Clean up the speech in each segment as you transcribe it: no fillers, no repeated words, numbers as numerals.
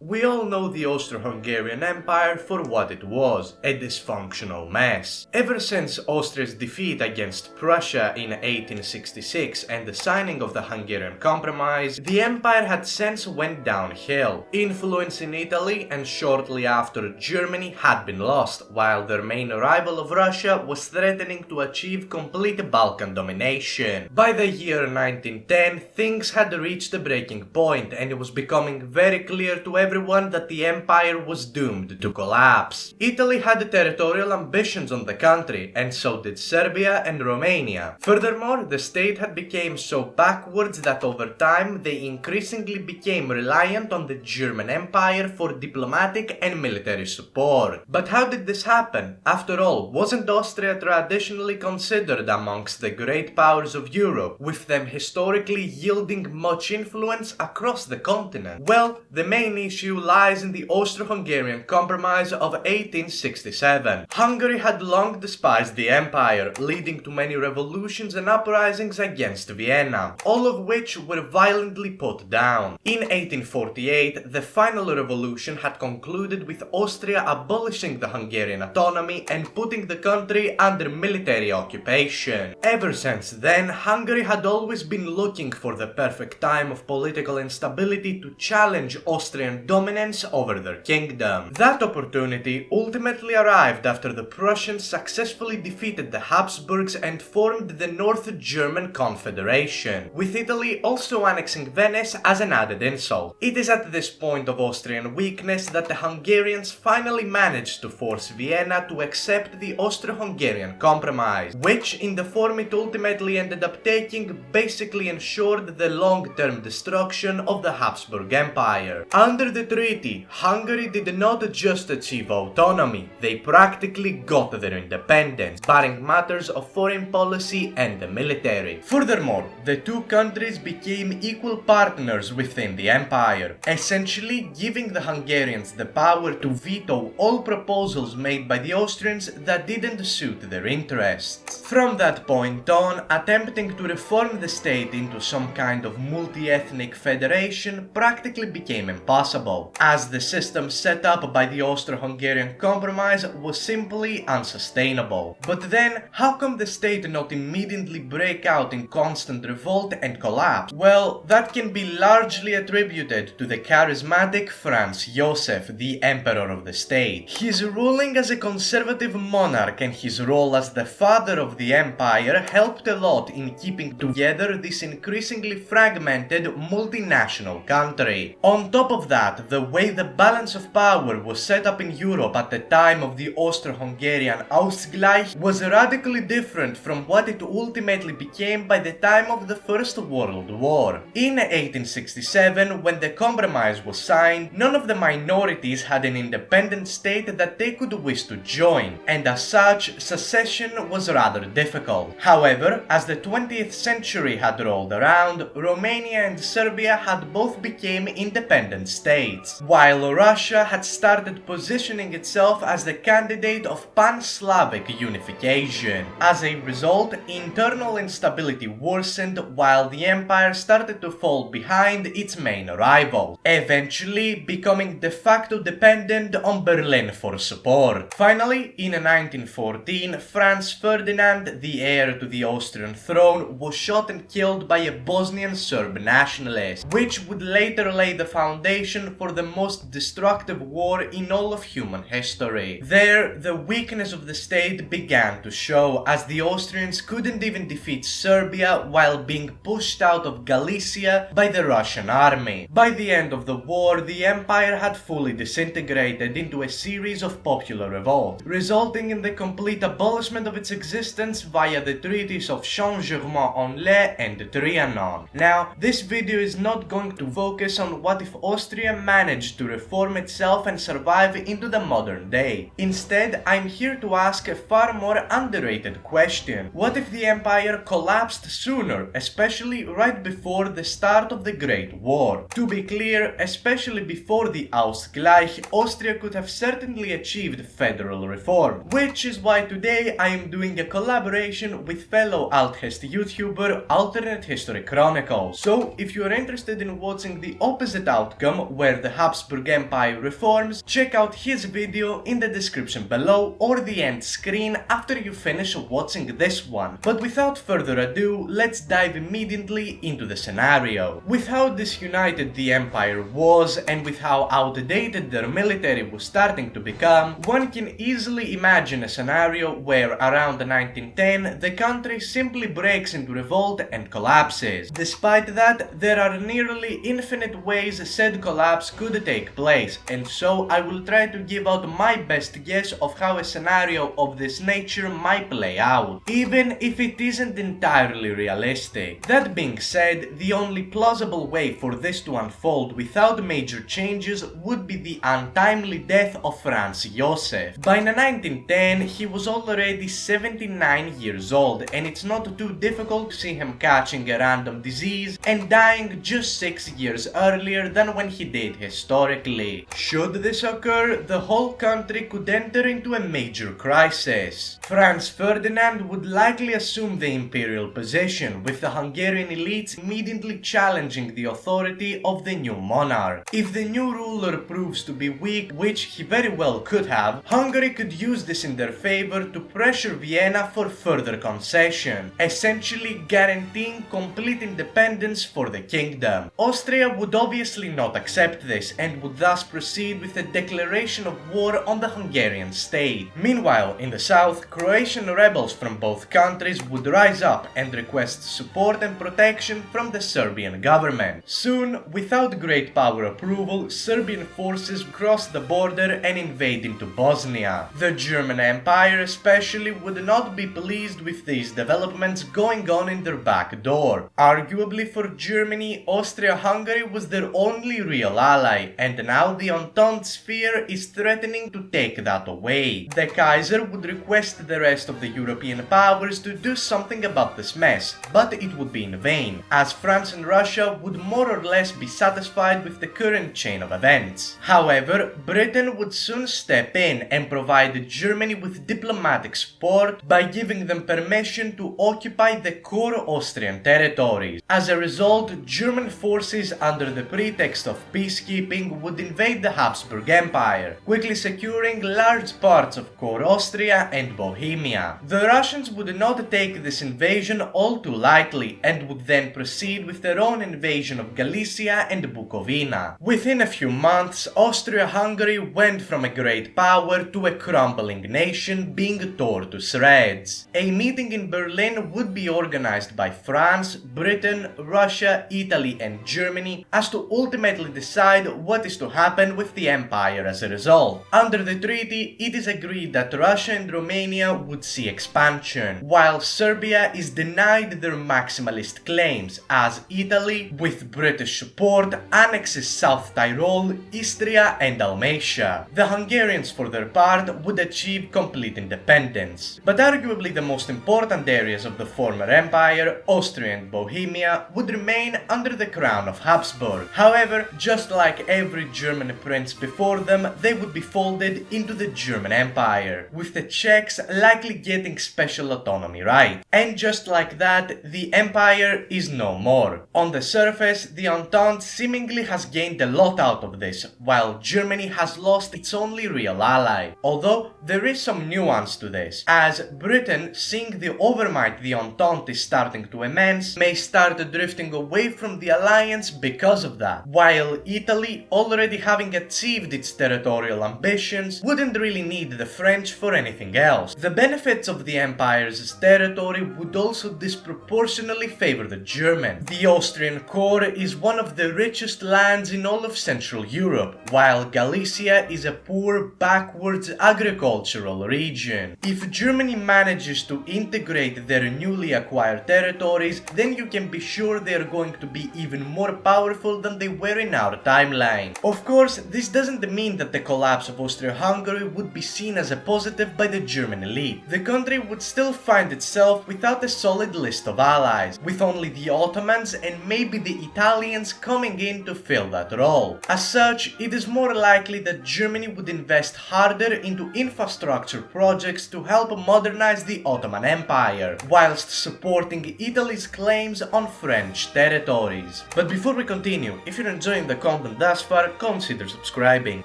We all know the Austro-Hungarian Empire for what it was, a dysfunctional mess. Ever since Austria's defeat against Prussia in 1866 and the signing of the Hungarian Compromise, the empire had since went downhill. Influence in Italy and shortly after Germany had been lost, while their main rival of Russia was threatening to achieve complete Balkan domination. By the year 1910, things had reached a breaking point and it was becoming very clear to everyone that the empire was doomed to collapse. Italy had territorial ambitions on the country, and so did Serbia and Romania. Furthermore, the state had become so backwards that over time they increasingly became reliant on the German Empire for diplomatic and military support. But how did this happen? After all, wasn't Austria traditionally considered amongst the great powers of Europe, with them historically yielding much influence across the continent? Well, the main issue lies in the Austro-Hungarian Compromise of 1867. Hungary had long despised the empire, leading to many revolutions and uprisings against Vienna, all of which were violently put down. In 1848, the final revolution had concluded with Austria abolishing the Hungarian autonomy and putting the country under military occupation. Ever since then, Hungary had always been looking for the perfect time of political instability to challenge Austrian dominance over their kingdom. That opportunity ultimately arrived after the Prussians successfully defeated the Habsburgs and formed the North German Confederation, with Italy also annexing Venice as an added insult. It is at this point of Austrian weakness that the Hungarians finally managed to force Vienna to accept the Austro-Hungarian Compromise, which, in the form it ultimately ended up taking, basically ensured the long-term destruction of the Habsburg Empire. Under the treaty, Hungary did not just achieve autonomy, they practically got their independence, barring matters of foreign policy and the military. Furthermore, the two countries became equal partners within the empire, essentially giving the Hungarians the power to veto all proposals made by the Austrians that didn't suit their interests. From that point on, attempting to reform the state into some kind of multi-ethnic federation practically became impossible, as the system set up by the Austro-Hungarian Compromise was simply unsustainable. But then, how come the state not immediately break out in constant revolt and collapse? Well, that can be largely attributed to the charismatic Franz Joseph, the emperor of the state. His ruling as a conservative monarch and his role as the father of the empire helped a lot in keeping together this increasingly fragmented multinational country. On top of that, the way the balance of power was set up in Europe at the time of the Austro-Hungarian Ausgleich was radically different from what it ultimately became by the time of the First World War. In 1867, when the compromise was signed, none of the minorities had an independent state that they could wish to join, and as such, secession was rather difficult. However, as the 20th century had rolled around, Romania and Serbia had both become independent states, while Russia had started positioning itself as the candidate of pan-Slavic unification. As a result, internal instability worsened while the empire started to fall behind its main rival, eventually becoming de facto dependent on Berlin for support. Finally, in 1914, Franz Ferdinand, the heir to the Austrian throne, was shot and killed by a Bosnian Serb nationalist, which would later lay the foundation for the most destructive war in all of human history. There, the weakness of the state began to show, as the Austrians couldn't even defeat Serbia while being pushed out of Galicia by the Russian army. By the end of the war, the empire had fully disintegrated into a series of popular revolts, resulting in the complete abolishment of its existence via the treaties of Saint-Germain-en-Laye and Trianon. Now, this video is not going to focus on what if Austria managed to reform itself and survive into the modern day. Instead, I'm here to ask a far more underrated question. What if the empire collapsed sooner, especially right before the start of the Great War? To be clear, especially before the Ausgleich, Austria could have certainly achieved federal reform, which is why today I am doing a collaboration with fellow Althest YouTuber Alternate History Chronicles. So if you are interested in watching the opposite outcome, where inspire the Habsburg Empire reforms, check out his video in the description below or the end screen after you finish watching this one. But without further ado, let's dive immediately into the scenario. With how disunited the empire was and with how outdated their military was starting to become, one can easily imagine a scenario where around 1910 the country simply breaks into revolt and collapses. Despite that, there are nearly infinite ways said collapse could take place, and so I will try to give out my best guess of how a scenario of this nature might play out, even if it isn't entirely realistic. That being said, the only plausible way for this to unfold without major changes would be the untimely death of Franz Josef. By 1910, he was already 79 years old, and it's not too difficult to see him catching a random disease and dying just 6 years earlier than when he did historically. Should this occur, the whole country could enter into a major crisis. Franz Ferdinand would likely assume the imperial position, with the Hungarian elites immediately challenging the authority of the new monarch. If the new ruler proves to be weak, which he very well could have, Hungary could use this in their favor to pressure Vienna for further concession, essentially guaranteeing complete independence for the kingdom. Austria would obviously not accept this and would thus proceed with a declaration of war on the Hungarian state. Meanwhile, in the south, Croatian rebels from both countries would rise up and request support and protection from the Serbian government. Soon, without great power approval, Serbian forces crossed the border and invade into Bosnia. The German Empire especially would not be pleased with these developments going on in their back door. Arguably for Germany, Austria-Hungary was their only real ally, and now the Entente sphere is threatening to take that away. The Kaiser would request the rest of the European powers to do something about this mess, but it would be in vain, as France and Russia would more or less be satisfied with the current chain of events. However, Britain would soon step in and provide Germany with diplomatic support by giving them permission to occupy the core Austrian territories. As a result, German forces under the pretext of peacekeeping would invade the Habsburg Empire, quickly securing large parts of core Austria and Bohemia. The Russians would not take this invasion all too lightly and would then proceed with their own invasion of Galicia and Bukovina. Within a few months, Austria-Hungary went from a great power to a crumbling nation being torn to shreds. A meeting in Berlin would be organized by France, Britain, Russia, Italy and Germany as to ultimately decide what is to happen with the empire as a result. Under the treaty, it is agreed that Russia and Romania would see expansion, while Serbia is denied their maximalist claims, as Italy, with British support, annexes South Tyrol, Istria and Dalmatia. The Hungarians, for their part, would achieve complete independence. But arguably the most important areas of the former empire, Austria and Bohemia, would remain under the crown of Habsburg. However, just like every German prince before them, they would be folded into the German Empire, with the Czechs likely getting special autonomy right. And just like that, the empire is no more. On the surface, the Entente seemingly has gained a lot out of this, while Germany has lost its only real ally. Although there is some nuance to this, as Britain, seeing the overmight the Entente is starting to immense, may start drifting away from the alliance because of that, while Italy, already having achieved its territorial ambitions, wouldn't really need the French for anything else. The benefits of the empire's territory would also disproportionately favor the German. The Austrian core is one of the richest lands in all of Central Europe, while Galicia is a poor, backwards agricultural region. If Germany manages to integrate their newly acquired territories, then you can be sure they are going to be even more powerful than they were in our timeline. Of course, this doesn't mean that the collapse of Austria-Hungary would be seen as a positive by the German elite. The country would still find itself without a solid list of allies, with only the Ottomans and maybe the Italians coming in to fill that role. As such, it is more likely that Germany would invest harder into infrastructure projects to help modernize the Ottoman Empire, whilst supporting Italy's claims on French territories. But before we continue, if you're enjoying the content gotten thus far, consider subscribing.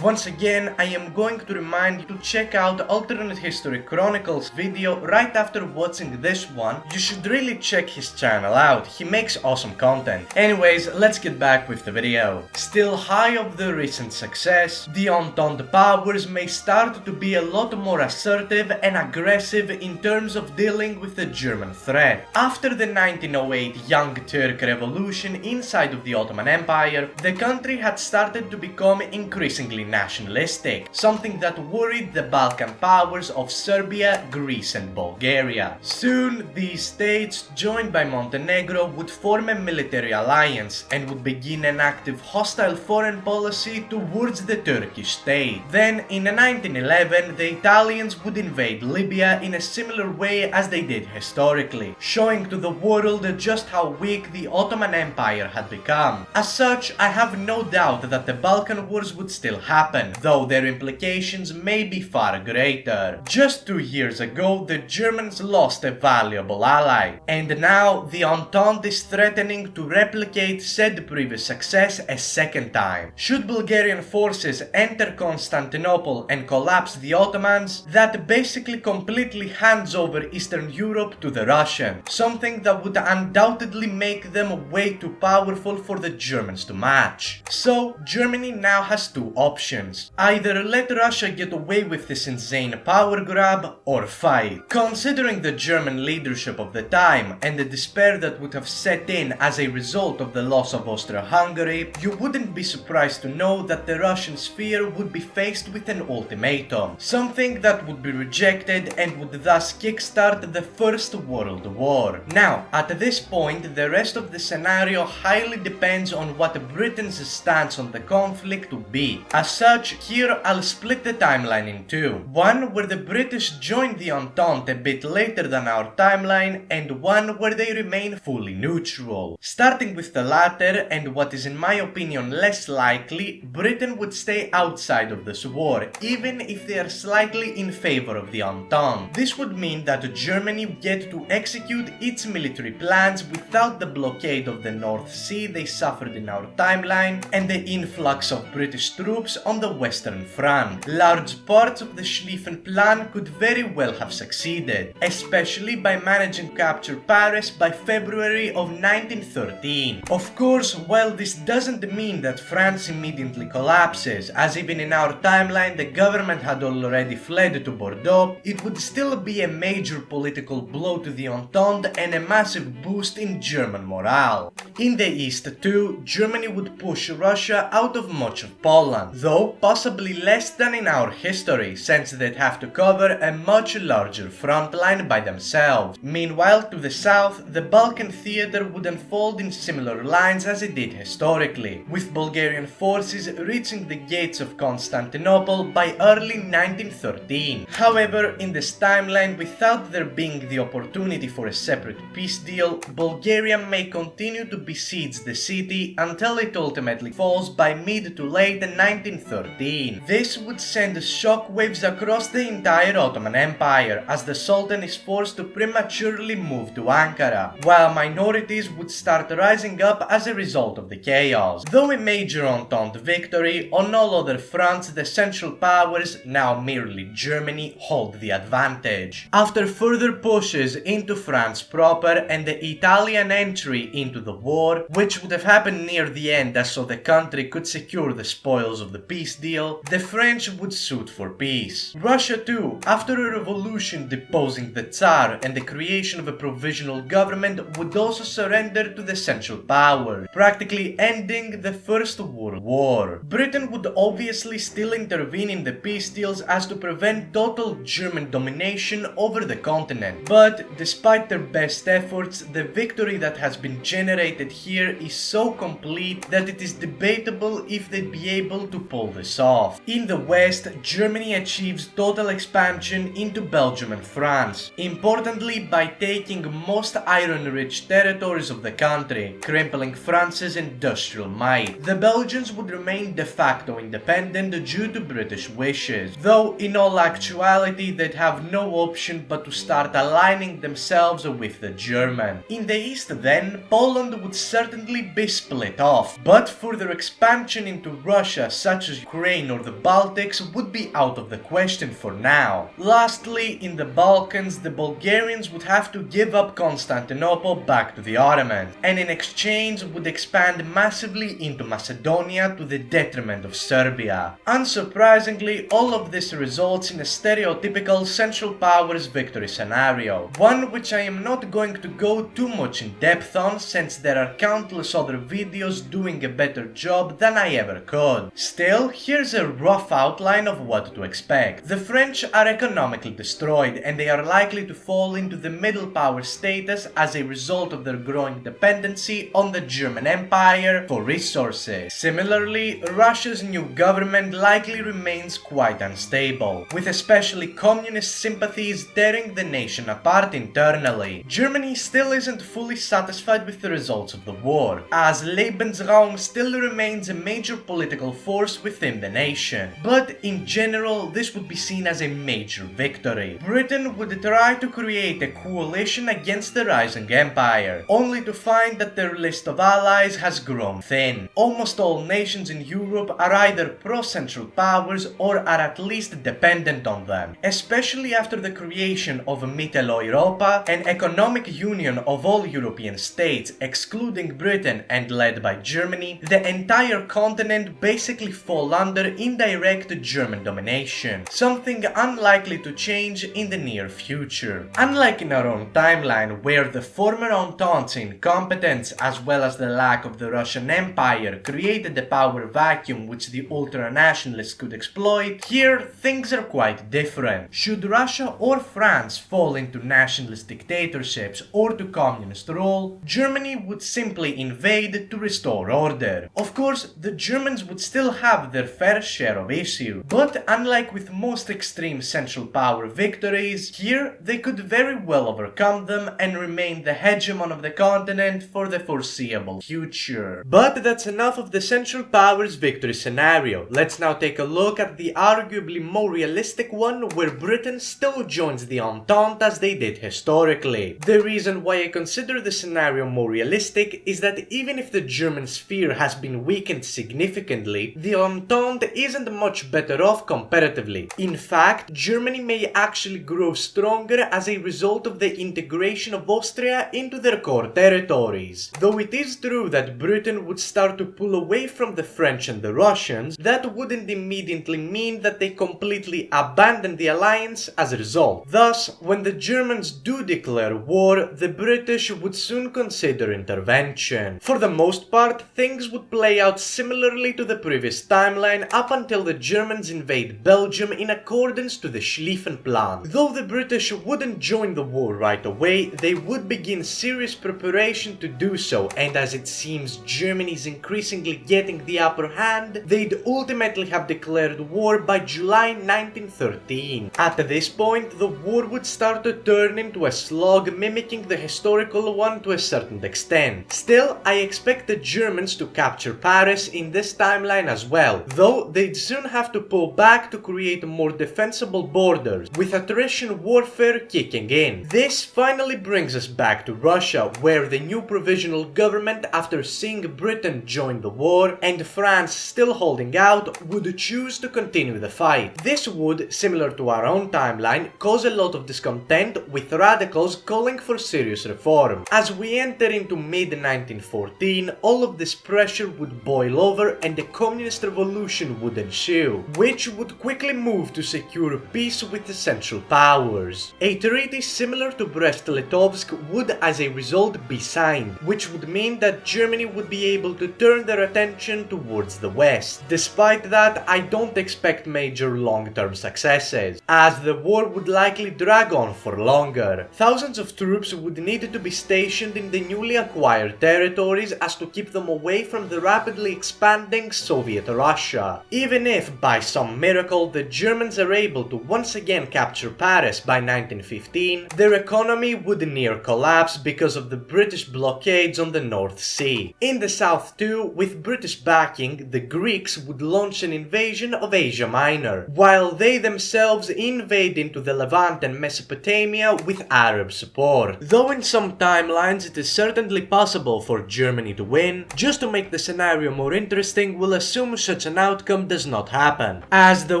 Once again, I am going to remind you to check out Alternate History Chronicles video right after watching this one. You should really check his channel out, he makes awesome content. Anyways, let's get back with the video. Still high of the recent success, the Entente powers may start to be a lot more assertive and aggressive in terms of dealing with the German threat. After the 1908 Young Turk Revolution inside of the Ottoman Empire, the country had started to become increasingly nationalistic, something that worried the Balkan powers of Serbia, Greece and Bulgaria. Soon, these states, joined by Montenegro, would form a military alliance and would begin an active hostile foreign policy towards the Turkish state. Then, in 1911, the Italians would invade Libya in a similar way as they did historically, showing to the world just how weak the Ottoman Empire had become. As such, I have no doubt that the Balkan Wars would still happen, though their implications may be far greater. Just 2 years ago, the Germans lost a valuable ally, and now the Entente is threatening to replicate said previous success a second time. Should Bulgarian forces enter Constantinople and collapse the Ottomans, that basically completely hands over Eastern Europe to the Russians, something that would undoubtedly make them way too powerful for the Germans to match. So, Germany now has two options. Either let Russia get away with this insane power grab, or fight. Considering the German leadership of the time and the despair that would have set in as a result of the loss of Austria-Hungary, you wouldn't be surprised to know that the Russian sphere would be faced with an ultimatum, something that would be rejected and would thus kickstart the First World War. Now, at this point, the rest of the scenario highly depends on what Britain's stance on the conflict would be. As such, here I'll split the timeline in two. One where the British joined the Entente a bit later than our timeline, and one where they remain fully neutral. Starting with the latter, and what is in my opinion less likely, Britain would stay outside of this war, even if they are slightly in favor of the Entente. This would mean that Germany would get to execute its military plans without the blockade of the North Sea they suffered in our timeline and the influx of British troops on the Western Front. Large parts of the Schlieffen Plan could very well have succeeded, especially by managing to capture Paris by February of 1913. Of course, while this doesn't mean that France immediately collapses, as even in our timeline the government had already fled to Bordeaux, it would still be a major political blow to the Entente and a massive boost in German morale. In the east too, Germany would push Russia out of much of Poland, though possibly less than in our history, since they'd have to cover a much larger front line by themselves. Meanwhile, to the south, the Balkan theater would unfold in similar lines as it did historically, with Bulgarian forces reaching the gates of Constantinople by early 1913. However, in this timeline, without there being the opportunity for a separate peace deal, Bulgaria may continue to besiege the city until it ultimately falls by mid to late 1913. This would send shockwaves across the entire Ottoman Empire, as the Sultan is forced to prematurely move to Ankara, while minorities would start rising up as a result of the chaos. Though a major Entente victory, on all other fronts the Central Powers, now merely Germany, hold the advantage. After further pushes into France proper and the Italian entry into the war, which would have happened near the end so the country could secure the spoils of the peace deal, the French would suit for peace. Russia too, after a revolution deposing the Tsar and the creation of a provisional government, would also surrender to the Central Power, practically ending the First World War. Britain would obviously still intervene in the peace deals as to prevent total German domination over the continent, but despite their best efforts, the victory that has been generated here is so complete that it is debatable if they'd be able to pull this off. In the west, Germany achieves total expansion into Belgium and France, importantly by taking most iron-rich territories of the country, crippling France's industrial might. The Belgians would remain de facto independent due to British wishes, though in all actuality they'd have no option but to start aligning themselves with the German. In the east then, Poland would certainly be split off, but for further expansion into Russia such as Ukraine or the Baltics would be out of the question for now. Lastly, in the Balkans, the Bulgarians would have to give up Constantinople back to the Ottomans, and in exchange would expand massively into Macedonia to the detriment of Serbia. Unsurprisingly, all of this results in a stereotypical Central Powers victory scenario, one which I am not going to go too much in depth on since there are countless other videos doing a better job than I ever could. Still, here's a rough outline of what to expect. The French are economically destroyed and they are likely to fall into the middle power status as a result of their growing dependency on the German Empire for resources. Similarly, Russia's new government likely remains quite unstable, with especially communist sympathies tearing the nation apart internally. Germany still isn't fully satisfied with the results of the war, as Lebensraum still remains a major political force within the nation, but in general this would be seen as a major victory. Britain would try to create a coalition against the rising empire, only to find that their list of allies has grown thin. Almost all nations in Europe are either pro-Central Powers or are at least dependent on them, especially after the creation of Mitteleuropa, an economic union of all European states excluding Britain and led by Germany. The entire continent basically fall under indirect German domination, something unlikely to change in the near future. Unlike in our own timeline, where the former Entente's incompetence as well as the lack of the Russian Empire created the power vacuum which the ultranationalists could exploit, here things are quite different. Should Russia or France fall into nationalist dictatorships or to communist rule, Germany would simply invade to restore order. Of course, the Germans would still have their fair share of issues, but unlike with most extreme Central Power victories, here they could very well overcome them and remain the hegemon of the continent for the foreseeable future. But that's enough of the Central Powers victory scenario. Let's now take a look at the arguably more realistic one where Britain still joins the Entente as they did historically. The reason why I consider the scenario more realistic is that even if the German sphere has been weakened significantly, the Entente isn't much better off comparatively. In fact, Germany may actually grow stronger as a result of the integration of Austria into their core territories. Though it is true that Britain would start to pull away from the French and the Russians, that wouldn't immediately mean that they completely abandon the alliance as a result. Thus, when the Germans do declare war, the British would soon consider intervention. For the most part, things would play out similarly to the previous timeline up until the Germans invade Belgium in accordance to the Schlieffen Plan. Though the British wouldn't join the war right away, they would begin serious preparation to do so, and as it seems Germany is increasingly getting the upper hand, they'd ultimately have declared war by July 1913. At this point, the war would start to turn into a slog mimicking the historical one to a certain extent. Still, I expect the Germans to capture Paris in this timeline as well, though they'd soon have to pull back to create more defensible borders, with attrition warfare kicking in. This finally brings us back to Russia, where the new provisional government, after seeing Britain join the war and France still holding out, would choose to continue the fight. This would, similar to our own timeline, cause a lot of discontent, with radicals calling for serious reform. As we enter into mid-1914, all of this pressure would boil over and a communist revolution would ensue, which would quickly move to secure peace with the Central Powers. A treaty similar to Brest-Litovsk would as a result be signed, which would mean that Germany would be able to turn their attention towards the West. Despite that, I don't expect major long-term successes, as the war would likely drag on for longer. Thousands of troops would need to be stationed in the newly acquired territories as to keep them away from the rapidly expanding Soviet Russia. Even if, by some miracle, the Germans are able to once again capture Paris by 1915, their economy would near collapse because of the British blockades on the North Sea. In the south too, with British backing, the Greeks would launch an invasion of Asia Minor, while they themselves invade into the Levant and Mesopotamia with Arab support. Though in some timelines it is certainly possible for Germany to win, just to make the scenario more interesting, we'll assume such an outcome does not happen, as the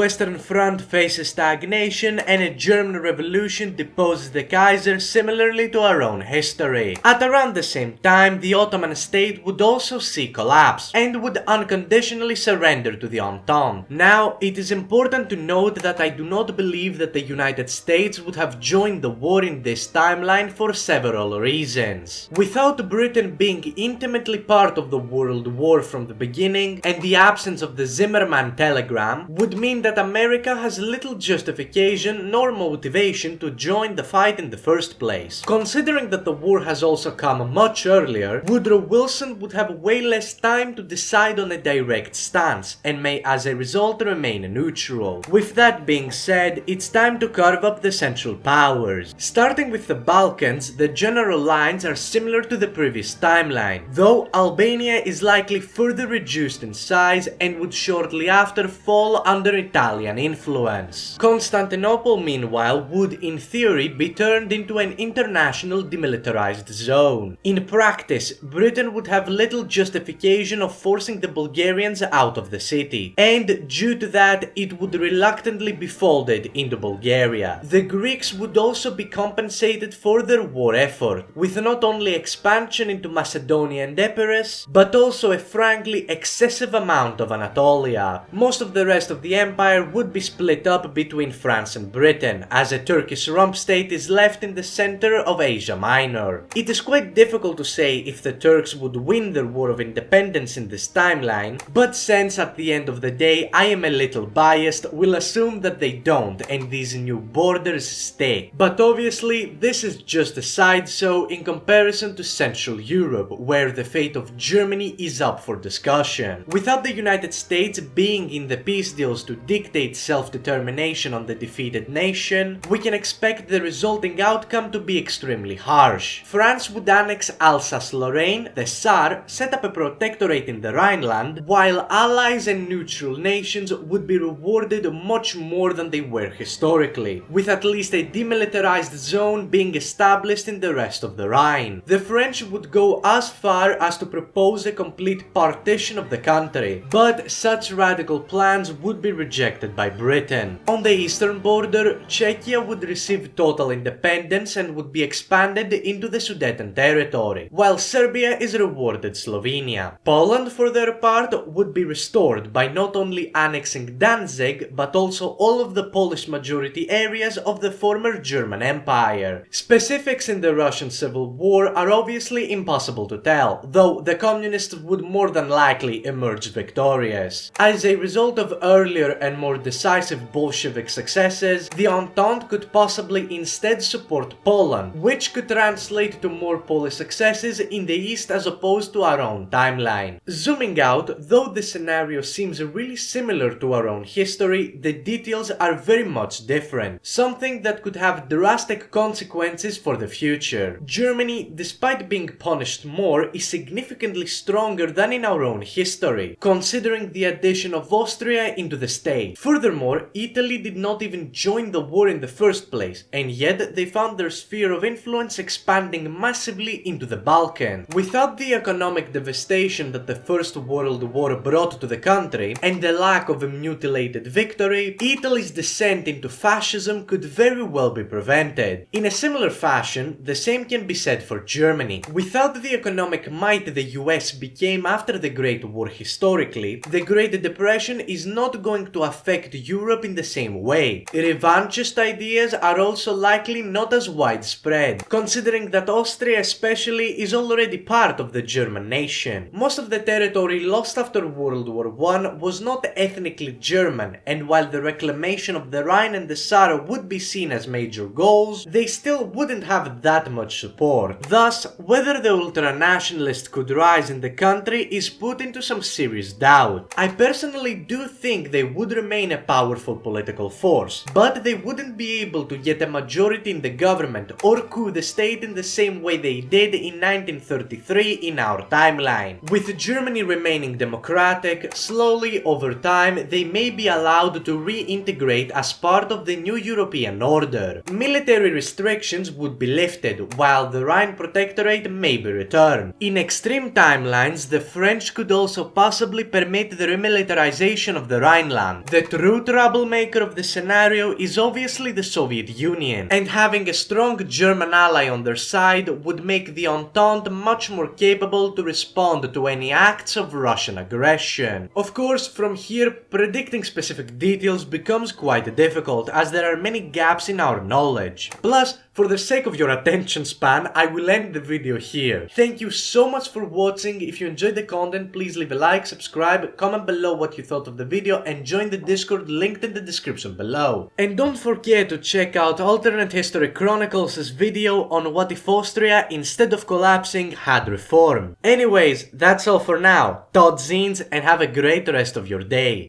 Western Front faces stagnation and a German revolution deposes the Kaiser, similarly to our own history. At around the same time, the Ottoman state would also see collapse and would unconditionally surrender to the Entente. Now, it is important to note that I do not believe that the United States would have joined the war in this timeline for several reasons. Without Britain being intimately part of the World War from the beginning, and the absence of the Zimmermann telegram would mean that America has little justification nor motivation to join the fight in the first place. Considering that the war has also come much earlier, Woodrow Wilson would have way less time to decide on a direct stance, and may as a result remain neutral. With that being said, it's time to carve up the Central Powers. Starting with the Balkans, the general lines are similar to the previous timeline, though Albania is likely further reduced in size and would shortly after fall under Italian influence. Constantinople, meanwhile, would in theory be turned into an international demilitarized zone. In practice, Britain would have little justification of forcing the Bulgarians out of the city, and due to that, it would reluctantly be folded into Bulgaria. The Greeks would also be compensated for their war effort, with not only expansion into Macedonia and Epirus, but also a frankly excessive amount of Anatolia. Most of the rest of the empire would be split up between France and Britain, as a Turkish rump state is left in the center of Asia Minor. It is quite difficult to say if the Turks would win their war of independence in this timeline, but since at the end of the day I am a little biased, we'll assume that they don't and these new borders stay. But obviously, this is just a sideshow in comparison to Central Europe, where the fate of Germany is up for discussion. Without the United States being in the peace deals to dictate self-determination on the defeated nation, we can expect the resulting outcome to be extremely harsh. France would annex Alsace-Lorraine, the Saar set up a protectorate in the Rhineland, while allies and neutral nations would be rewarded much more than they were historically, with at least a demilitarized zone being established in the rest of the Rhine. The French would go as far as to propose a complete partition of the country, but such radical plans would be rejected by Britain. On the eastern border, Czechia would receive total independence and would be expanded into the Sudeten territory, while Serbia is rewarded Slovenia. Poland, for their part, would be restored by not only annexing Danzig, but also all of the Polish majority areas of the former German Empire. Specifics in the Russian Civil War are obviously impossible to tell, though the communists would more than likely emerge victorious. As a result of earlier and more decisive Bolshevik successes, the Entente could possibly instead support Poland, which could translate to more Polish successes in the east as opposed to our own timeline. Zooming out, though the scenario seems really similar to our own history, the details are very much different, something that could have drastic consequences for the future. Germany, despite being punished more, is significantly stronger than in our own history, considering the addition of Austria into the state. Furthermore, Italy did not even join the war in the first place, and yet they found their sphere of influence expanding massively into the Balkans. Without the economic devastation that the First World War brought to the country, and the lack of a mutilated victory, Italy's descent into fascism could very well be prevented. In a similar fashion, the same can be said for Germany. Without the economic might the US became after the Great War historically, the Great Depression is not going to affect Europe in the same way. Revanchist ideas are also likely not as widespread, considering that Austria especially is already part of the German nation. Most of the territory lost after World War I was not ethnically German, and while the reclamation of the Rhine and the Saar would be seen as major goals, they still wouldn't have that much support. Thus, whether the ultranationalists could rise in the country is put into some serious doubt. I personally do think they would remain a powerful political force, but they wouldn't be able to get a majority in the government or coup the state in the same way they did in 1933 in our timeline. With Germany remaining democratic, slowly over time they may be allowed to reintegrate as part of the new European order. Military restrictions would be lifted, while the Rhine Protectorate may be returned. In extreme timelines, the French could also possibly permit the remilitarization of the Rhineland. The true troublemaker of the scenario is obviously the Soviet Union, and having a strong German ally on their side would make the Entente much more capable to respond to any acts of Russian aggression. Of course, from here, predicting specific details becomes quite difficult, as there are many gaps in our knowledge. Plus, for the sake of your attention span, I will end the video here. Thank you so much for watching. If you enjoyed the content, please leave a like, subscribe, comment below what you thought of the video, and join the Discord linked in the description below. And don't forget to check out Alternate History Chronicles' video on what if Austria, instead of collapsing, had reformed. Anyways, that's all for now. Tot ziens and have a great rest of your day.